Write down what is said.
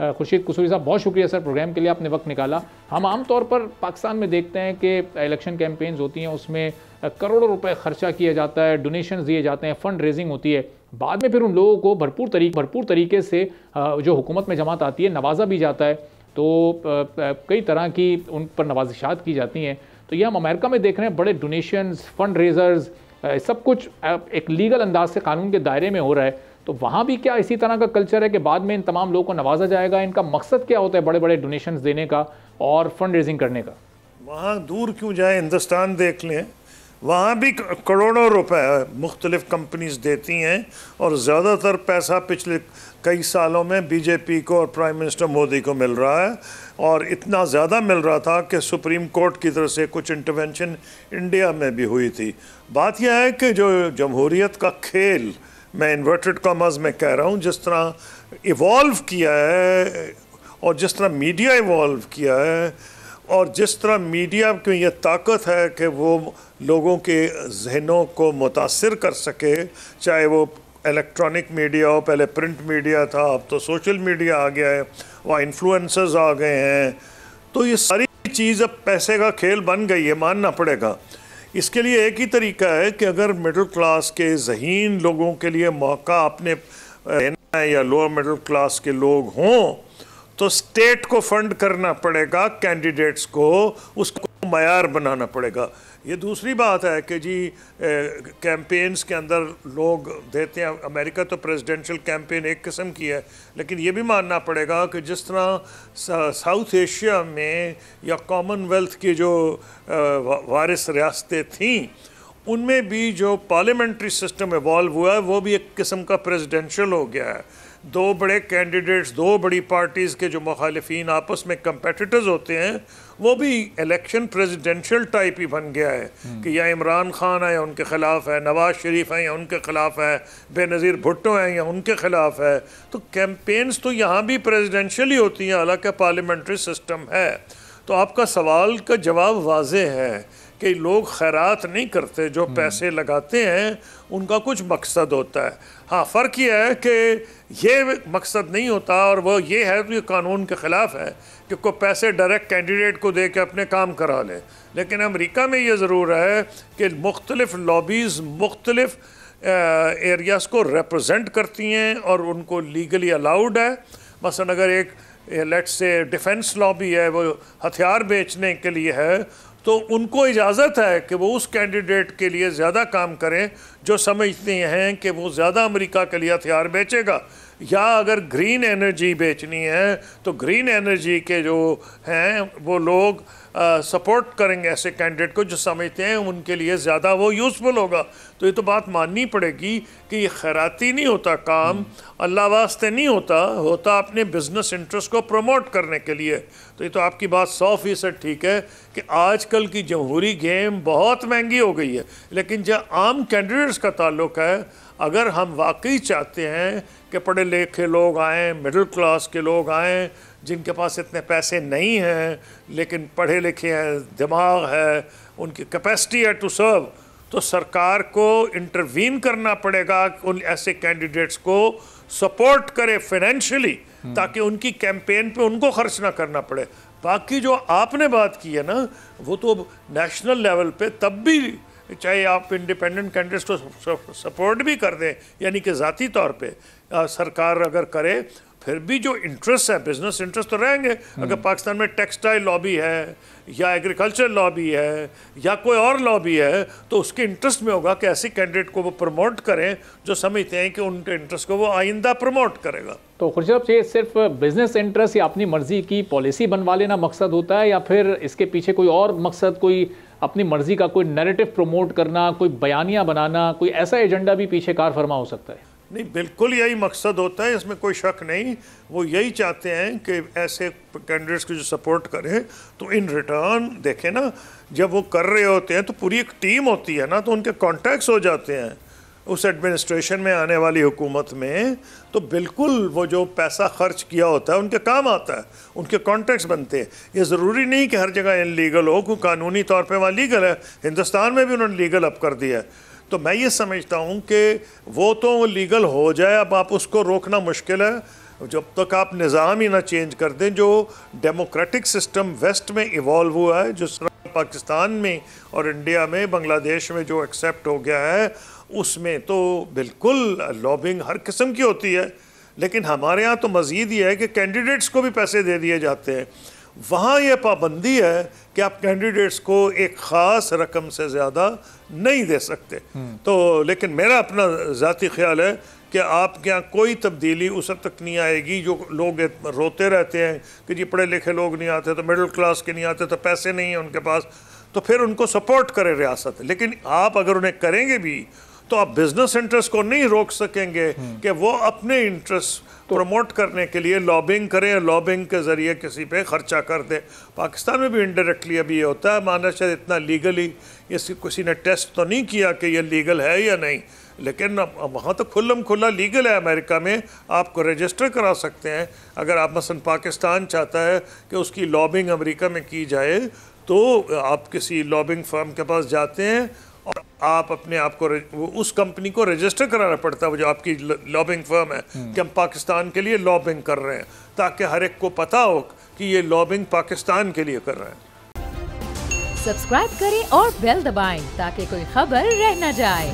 خورشید قصوری صاحب بہت شکریہ سر پروگرام کے لیے آپ نے وقت نکالا. ہم عام طور پر پاکستان میں دیکھتے ہیں کہ الیکشن کیمپینز ہوتی ہیں, اس میں کروڑوں روپے خرچہ کیا جاتا ہے, ڈونیشنز دیے جاتے ہیں, فنڈ ریزنگ ہوتی ہے, بعد میں پھر ان لوگوں کو بھرپور طریقے سے جو حکومت میں جماعت آتی ہے نوازا بھی جاتا ہے, تو کئی طرح کی ان پر نوازشات کی جاتی ہیں. تو یہ ہم امریکہ میں دیکھ رہے ہیں, بڑے ڈونیشنز, فنڈ ریزرز, سب کچھ ایک لیگل انداز سے قانون کے دائرے میں ہو رہا ہے. تو وہاں بھی کیا اسی طرح کا کلچر ہے کہ بعد میں ان تمام لوگوں کو نوازا جائے گا؟ ان کا مقصد کیا ہوتا ہے بڑے بڑے ڈونیشنز دینے کا اور فنڈ ریزنگ کرنے کا؟ وہاں دور کیوں جائیں, ہندوستان دیکھ لیں, وہاں بھی کروڑوں روپے مختلف کمپنیز دیتی ہیں, اور زیادہ تر پیسہ پچھلے کئی سالوں میں بی جے پی کو اور پرائم منسٹر مودی کو مل رہا ہے, اور اتنا زیادہ مل رہا تھا کہ سپریم کورٹ کی طرف سے کچھ انٹرونشن انڈیا میں بھی ہوئی تھی. بات یہ ہے کہ جو جمہوریت کا کھیل, میں انورٹڈ کامرز میں کہہ رہا ہوں, جس طرح ایوالو کیا ہے اور جس طرح میڈیا ایوالو کیا ہے, اور جس طرح میڈیا کی یہ طاقت ہے کہ وہ لوگوں کے ذہنوں کو متاثر کر سکے, چاہے وہ الیکٹرانک میڈیا ہو, پہلے پرنٹ میڈیا تھا, اب تو سوشل میڈیا آ گیا ہے, وہاں انفلوئنسرز آ گئے ہیں, تو یہ ساری چیز اب پیسے کا کھیل بن گئی ہے, ماننا پڑے گا. اس کے لیے ایک ہی طریقہ ہے کہ اگر مڈل کلاس کے ذہین لوگوں کے لیے موقع اپنے یا لوور مڈل کلاس کے لوگ ہوں, تو اسٹیٹ کو فنڈ کرنا پڑے گا, کینڈیڈیٹس کو اس کو معیار بنانا پڑے گا. یہ دوسری بات ہے کہ جی کیمپینز کے اندر لوگ دیتے ہیں. امریکہ تو پریزیڈنشل کیمپین ایک قسم کی ہے, لیکن یہ بھی ماننا پڑے گا کہ جس طرح ساؤتھ ایشیا میں یا کامن ویلتھ کی جو وارث ریاستیں تھیں, ان میں بھی جو پارلیمنٹری سسٹم ایوالو ہوا ہے وہ بھی ایک قسم کا پریزیڈنشل ہو گیا ہے. دو بڑے کینڈیڈیٹس, دو بڑی پارٹیز کے جو مخالفین آپس میں کمپیٹیٹرز ہوتے ہیں, وہ بھی الیکشن پریزیڈنشل ٹائپ ہی بن گیا ہے کہ یا عمران خان ہے یا ان کے خلاف ہے, نواز شریف ہیں یا ان کے خلاف ہے, بے نظیر بھٹو ہیں یا ان کے خلاف ہے. تو کیمپینز تو یہاں بھی پریزیڈنشل ہی ہوتی ہیں, حالانکہ پارلیمنٹری سسٹم ہے. تو آپ کا سوال کا جواب واضح ہے کہ لوگ خیرات نہیں کرتے, جو پیسے لگاتے ہیں ان کا کچھ مقصد ہوتا ہے. ہاں, فرق یہ ہے کہ یہ مقصد نہیں ہوتا, اور وہ یہ ہے کہ قانون کے خلاف ہے کہ کوئی پیسے ڈائریکٹ کینڈیڈیٹ کو دے کے اپنے کام کرا لے. لیکن امریکہ میں یہ ضرور ہے کہ مختلف لابیز مختلف ایریاز کو ریپرزینٹ کرتی ہیں, اور ان کو لیگلی الاؤڈ ہے. مثلا اگر ایک لیٹ سے ڈیفنس لابی ہے, وہ ہتھیار بیچنے کے لیے ہے, تو ان کو اجازت ہے کہ وہ اس کینڈیڈیٹ کے لیے زیادہ کام کریں جو سمجھتے ہیں کہ وہ زیادہ امریکہ کے لیے ہتھیار بیچے گا. یا اگر گرین انرجی بیچنی ہے تو گرین انرجی کے جو ہیں وہ لوگ سپورٹ کریں گے ایسے کینڈیڈیٹ کو جو سمجھتے ہیں ان کے لیے زیادہ وہ یوزفل ہوگا. تو یہ تو بات ماننی پڑے گی کہ یہ خیراتی نہیں ہوتا کام, اللہ واسطے نہیں ہوتا اپنے بزنس انٹرسٹ کو پروموٹ کرنے کے لیے. تو یہ تو آپ کی بات 100% ٹھیک ہے کہ آج کل کی جمہوری گیم بہت مہنگی ہو گئی ہے, لیکن جہاں عام کینڈیڈیٹس کا تعلق ہے, اگر ہم واقعی چاہتے ہیں کہ پڑھے لکھے لوگ آئیں, مڈل کلاس کے لوگ آئیں, جن کے پاس اتنے پیسے نہیں ہیں لیکن پڑھے لکھے ہیں, دماغ ہے, ان کی کیپیسٹی ہے ٹو سرو, تو سرکار کو انٹروین کرنا پڑے گا, ان ایسے کینڈیڈیٹس کو سپورٹ کرے فائنینشلی, تاکہ ان کی کیمپین پہ ان کو خرچ نہ کرنا پڑے. باقی جو آپ نے بات کی ہے نا, وہ تو نیشنل لیول پہ تب بھی, چاہے آپ انڈیپینڈنٹ کینڈیڈیٹس کو سپورٹ بھی کر دیں, یعنی کہ ذاتی طور پہ سرکار اگر کرے, پھر بھی جو انٹرسٹ ہے, بزنس انٹرسٹ تو رہیں گے. اگر پاکستان میں ٹیکسٹائل لابی ہے یا ایگریکلچر لابی ہے یا کوئی اور لابی ہے, تو اس کے انٹرسٹ میں ہوگا کہ ایسی کینڈیڈیٹ کو وہ پروموٹ کریں جو سمجھتے ہیں کہ ان کے انٹرسٹ کو وہ آئندہ پروموٹ کرے گا. تو خورشید صاحب, یہ صرف بزنس انٹرسٹ یا اپنی مرضی کی پالیسی بنوا لینا مقصد ہوتا ہے, یا پھر اس کے پیچھے کوئی اور مقصد, کوئی اپنی مرضی کا کوئی نیریٹو پروموٹ کرنا, کوئی بیانیہ بنانا, کوئی ایسا ایجنڈا بھی پیچھے کار فرما ہو سکتا ہے؟ نہیں, بالکل یہی مقصد ہوتا ہے, اس میں کوئی شک نہیں. وہ یہی چاہتے ہیں کہ ایسے کینڈیڈیٹس کو جو سپورٹ کریں, تو ان ریٹرن دیکھیں نا, جب وہ کر رہے ہوتے ہیں تو پوری ایک ٹیم ہوتی ہے نا, تو ان کے کانٹیکٹس ہو جاتے ہیں اس ایڈمنسٹریشن میں آنے والی حکومت میں, تو بالکل وہ جو پیسہ خرچ کیا ہوتا ہے ان کے کام آتا ہے, ان کے کانٹیکٹس بنتے ہیں. یہ ضروری نہیں کہ ہر جگہ انلیگل ہو, کوئی قانونی طور پہ وہاں لیگل ہے. ہندوستان میں بھی انہوں نے لیگل اپ کر دیا ہے. تو میں یہ سمجھتا ہوں کہ وہ تو لیگل ہو جائے, اب آپ اس کو روکنا مشکل ہے. جب تک آپ نظام ہی نہ چینج کر دیں. جو ڈیموکریٹک سسٹم ویسٹ میں ایوالو ہوا ہے, جو پاکستان میں اور انڈیا میں بنگلہ دیش میں جو ایکسیپٹ ہو گیا ہے, اس میں تو بالکل لابنگ ہر قسم کی ہوتی ہے. لیکن ہمارے ہاں تو مزید یہ ہے کہ کینڈیڈیٹس کو بھی پیسے دے دیے جاتے ہیں. وہاں یہ پابندی ہے کہ آپ کینڈیڈیٹس کو ایک خاص رقم سے زیادہ نہیں دے سکتے. تو لیکن میرا اپنا ذاتی خیال ہے کہ آپ کے یہاں کوئی تبدیلی اس وقت تک نہیں آئے گی. جو لوگ روتے رہتے ہیں کہ جی پڑھے لکھے لوگ نہیں آتے, تو مڈل کلاس کے نہیں آتے, تو پیسے نہیں ہیں ان کے پاس, تو پھر ان کو سپورٹ کرے ریاست. لیکن آپ اگر انہیں کریں گے بھی تو آپ بزنس انٹرسٹ کو نہیں روک سکیں گے کہ وہ اپنے انٹرسٹ پروموٹ کرنے کے لیے لابنگ کریں, لابنگ کے ذریعے کسی پہ خرچہ کر دیں. پاکستان میں بھی انڈائریکٹلی ابھی یہ ہوتا ہے. مانا شاید اتنا لیگلی کسی نے ٹیسٹ تو نہیں کیا کہ یہ لیگل ہے یا نہیں, لیکن وہاں تو کھلم کھلا لیگل ہے. امریکہ میں آپ کو رجسٹر کرا سکتے ہیں. اگر آپ مثلا پاکستان چاہتا ہے کہ اس کی لابنگ امریکہ میں کی جائے, تو آپ کسی لابنگ فرم کے پاس جاتے ہیں اور آپ اپنے آپ کو اس کمپنی کو رجسٹر کرانا پڑتا ہے, وہ جو آپ کی لابنگ فرم ہے, کہ ہم پاکستان کے لیے لابنگ کر رہے ہیں, تاکہ ہر ایک کو پتہ ہو کہ یہ لابنگ پاکستان کے لیے کر رہے ہیں. سبسکرائب کریں اور بیل دبائیں تاکہ کوئی خبر رہ نہ جائے.